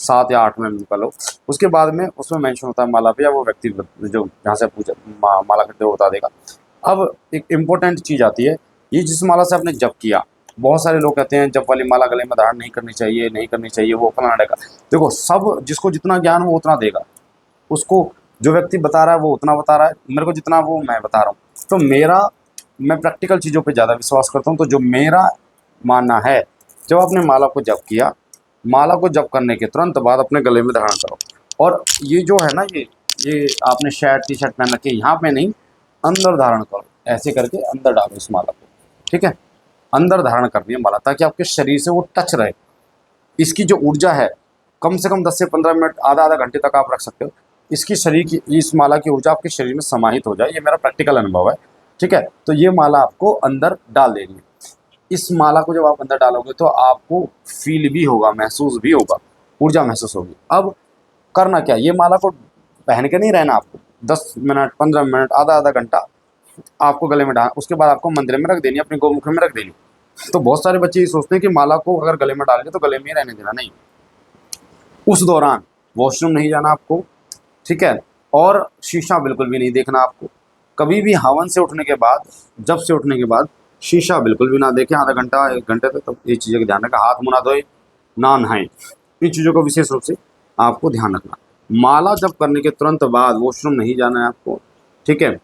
7 या 8 में का लो। उसके बाद में उसमें मेंशन होता है माला पे, या वो व्यक्ति जो जहाँ से पूछा माला करते वो बता देगा। अब एक इम्पोर्टेंट चीज़ आती है, ये जिस माला से आपने जप किया, बहुत सारे लोग कहते हैं जप वाली माला गले में धारण नहीं करनी चाहिए, नहीं करनी चाहिए, वो फलाना का। देखो, सब जिसको जितना ज्ञान वो उतना देगा, उसको जो व्यक्ति बता रहा है वो उतना बता रहा है, मेरे को जितना वो मैं बता रहा हूँ। तो मैं प्रैक्टिकल चीज़ों पे ज़्यादा विश्वास करता हूँ। तो जो मेरा मानना है, जब आपने माला को जप किया, माला को जप करने के तुरंत बाद अपने गले में धारण करो। और ये जो है ना, ये आपने शर्ट टी शर्ट पहन रखी है, यहाँ पे नहीं, अंदर धारण करो, ऐसे करके अंदर डालो इस माला को, ठीक है। अंदर धारण करनी है माला, ताकि आपके शरीर से वो टच रहे। इसकी जो ऊर्जा है, कम से कम 10 से 15 मिनट, आधा आधा घंटे तक आप रख सकते हो। इसकी शरीर की, इस माला की ऊर्जा आपके शरीर में समाहित हो जाए, ये मेरा प्रैक्टिकल अनुभव है, ठीक है। तो ये माला आपको अंदर डाल देनी है। इस माला को जब आप अंदर डालोगे तो आपको फील भी होगा, महसूस भी होगा, ऊर्जा महसूस होगी। अब करना क्या, ये माला को पहन के नहीं रहना आपको, 10 मिनट 15 मिनट आधा आधा घंटा आपको गले में डाल, उसके बाद आपको मंदिर में रख देनी, अपने गोमुख में रख देनी। तो बहुत सारे बच्चे ये सोचते हैं कि माला को अगर गले में डाल के तो गले में ही रहने देना, नहीं। उस दौरान वॉशरूम नहीं जाना आपको, ठीक है। और शीशा बिल्कुल भी नहीं देखना आपको। कभी भी हवन से उठने के बाद, जब से उठने के बाद शीशा बिल्कुल भी ना देखें आधा घंटा 1 घंटे तक। तो ये चीज़ों का ध्यान रखें, हाथ मुँह ना धोए, ना नहाएं, इन चीज़ों का विशेष रूप से आपको ध्यान रखना। माला जप करने के तुरंत बाद वॉशरूम नहीं जाना है आपको, ठीक है।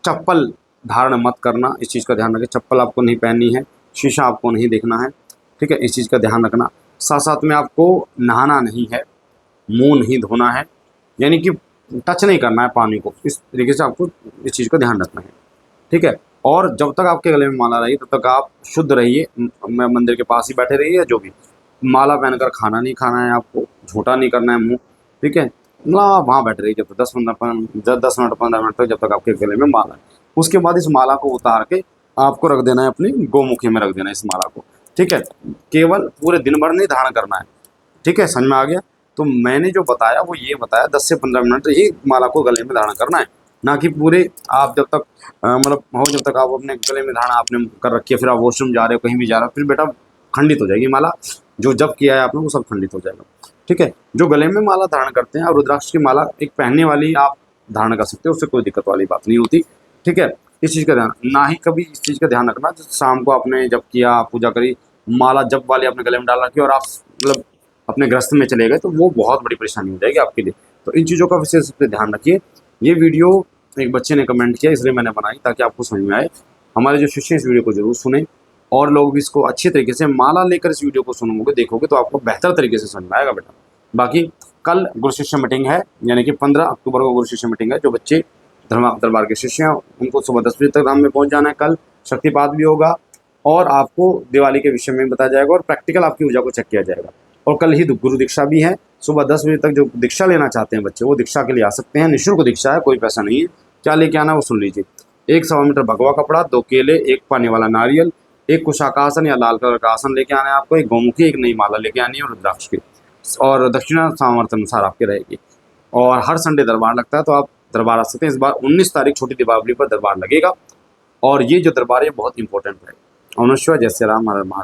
चप्पल धारण मत करना, इस चीज़ का ध्यान रखें। चप्पल आपको नहीं पहननी है, शीशा आपको नहीं देखना है, ठीक है, इस चीज़ का ध्यान रखना। साथ साथ में आपको नहाना नहीं है, मुंह नहीं धोना है, यानी कि टच नहीं करना है पानी को। इस तरीके से आपको इस चीज़ का ध्यान रखना है, ठीक है। और जब तक आपके गले में माला रही तब तक आप शुद्ध रहिए, मंदिर के पास ही बैठे रहिए। जो भी माला पहनकर खाना नहीं खाना है आपको, झूठा नहीं करना है मुँह, ठीक है। ना वहाँ बैठे रहिए जब तक 10 मिनट 15 मिनट तक, जब तक आपके गले में माला है। उसके बाद इस माला को उतार के आपको रख देना है, अपनी गोमुखी में रख देना है इस माला को, ठीक है। केवल पूरे दिन भर नहीं धारण करना है, ठीक है, समझ में आ गया। तो मैंने जो बताया वो ये बताया, 10 से 15 मिनट ही माला को गले में धारण करना है, ना कि पूरे आप जब तक मतलब हो, जब तक आप अपने गले में धारण आपने कर रखी है, फिर आप वॉशरूम जा रहे हो, कहीं भी जा रहे हो, फिर बेटा खंडित हो जाएगी माला। जो जब किया है आपने वो सब खंडित हो जाएगा, ठीक है। जो गले में माला धारण करते हैं, और रुद्राक्ष की माला एक पहनने वाली आप धारण कर सकते हो, उससे कोई दिक्कत वाली बात नहीं होती, ठीक है। इस चीज़ का ध्यान, ना ही कभी इस चीज़ का ध्यान रखना शाम को आपने जब किया, पूजा करी, माला जब वाली अपने गले में डाल रखी और आप मतलब अपने गृहस्थ में चले गए, तो वो बहुत बड़ी परेशानी हो जाएगी आपके लिए। तो इन चीज़ों का विशेष रूप से ध्यान रखिए। ये वीडियो एक बच्चे ने कमेंट किया, इसलिए मैंने बनाई, ताकि आपको समझ में आए। हमारे जो शिष्य इस वीडियो को जरूर सुने, और लोग भी इसको अच्छे तरीके से माला लेकर इस वीडियो को सुनोगे, देखोगे, तो आपको बेहतर तरीके से समझ में आएगा बेटा। बाकी कल गुरु शिष्य मीटिंग है, यानी कि 15 अक्टूबर को गुरु शिष्य मीटिंग है। जो बच्चे दरबार के शिष्य हैं उनको सुबह 10 बजे तक धाम में पहुंच जाना है। कल शक्तिपात भी होगा, और आपको दिवाली के विषय में बताया जाएगा, और प्रैक्टिकल आपकी ऊर्जा को चेक किया जाएगा। और कल ही गुरु दीक्षा भी है, सुबह 10 बजे तक। जो दीक्षा लेना चाहते हैं बच्चे, वो दीक्षा के लिए आ सकते हैं, निःशुल्क दीक्षा है, कोई पैसा नहीं है। क्या लेके आना है वो सुन लीजिए। 1 सवा मीटर भगवा कपड़ा, 2 केले, 1 पानी वाला नारियल, 1 कुशाकासन या लाल कलर का आसन लेके आना है आपको, 1 गौमुखी, 1 नई माला लेके आनी है, और रुद्राक्ष की, और दक्षिणा सामर्थ्य अनुसार आपकी रहेगी। और हर संडे दरबार लगता है, तो आप दरबार आ सकते हैं। इस बार 19 तारीख छोटी दीपावली पर दरबार लगेगा, और ये जो दरबार है बहुत इंपॉर्टेंट है। अवनश्वर, जय श्री राम, हर हर महादेव।